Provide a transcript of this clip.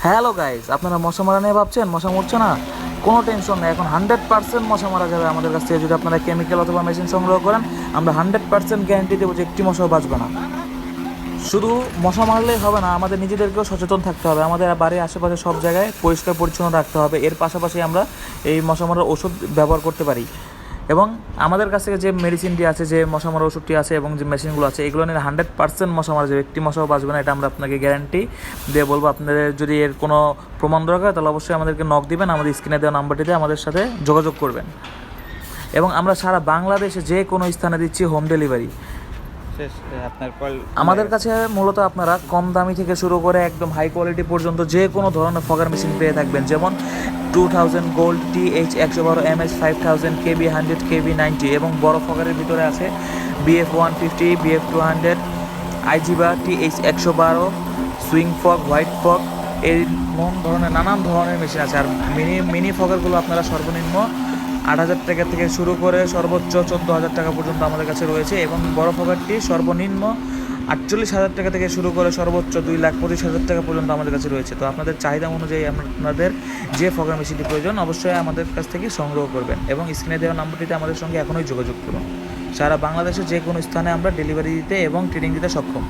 Hello guys, আপনারা মশা মারা নিয়ে ভাবছেন মশা মরছে না? কোনো টেনশন নেই, এখন 100% মশা মারা যাবে আমাদের কাছ থেকে যদি আপনারা কেমিক্যাল অথবা মেশিন সংগ্রহ করেন। আমরা 100% গ্যারান্টি দেবো যে একটি মশাও বাঁচবে না। শুধু মশা মারলেই হবে না, আমাদের নিজেদেরকেও সচেতন থাকতে হবে। আমাদের বাড়ির আশেপাশে সব জায়গায় পরিষ্কার পরিচ্ছন্ন রাখতে হবে। এর পাশাপাশি আমরা এই মশা মারার ওষুধ ব্যবহার করতে পারি। এবং আমাদের কাছ থেকে যে মেডিসিনটি আছে, যে মশা মারার ওষুধটি আছে এবং যে মেশিনগুলো আছে, এগুলো নিয়ে 100% মশা মারা যাবে, একটি মশাও বাঁচবে না। এটা আমরা আপনাকে গ্যারান্টি দিয়ে বলবো। আপনাদের যদি এর কোনো প্রমাণ দরকার তাহলে অবশ্যই আমাদেরকে নক দিবেন, আমাদের স্ক্রিনে দেওয়া নাম্বারটিতে আমাদের সাথে যোগাযোগ করবেন। এবং আমরা সারা বাংলাদেশে যে কোনো স্থানে দিচ্ছি হোম ডেলিভারি। আপনার কল আমাদের কাছে মূলত আপনারা কম দামি থেকে শুরু করে একদম হাই কোয়ালিটি পর্যন্ত যে কোনো ধরনের ফগার মেশিন পেয়ে থাকবেন, যেমন 2000 gold TH112 MS 5000 KB 100 KB 90, এবং বড় ফগারের ভিতরে আছে BF 150 BF 200 আইজিবা TH112 swing fog, white fog, এই ধরনের নানান ধরনের মেশিন আছে। আর মিনি ফগারগুলো আপনারা সর্বনিম্ন 8,000 টাকা থেকে শুরু করে সর্বোচ্চ 14,000 টাকা পর্যন্ত আমাদের কাছে রয়েছে, এবং বড় ফগারটি সর্বনিম্ন 48,000 টাকা থেকে শুরু করে সর্বোচ্চ 2,25,000 টাকা পর্যন্ত আমাদের কাছে রয়েছে। তো আপনাদের চাহিদা অনুযায়ী আপনাদের যে ফগার মেশিনটি প্রয়োজন অবশ্যই আমাদের কাছ থেকে সংগ্রহ করবেন, এবং স্ক্রিনে দেওয়া নাম্বারটিতে আমাদের সঙ্গে এখনই যোগাযোগ করুন। সারা বাংলাদেশে যে কোনো স্থানে আমরা ডেলিভারি দিতে এবং ট্রেনিং দিতে সক্ষম।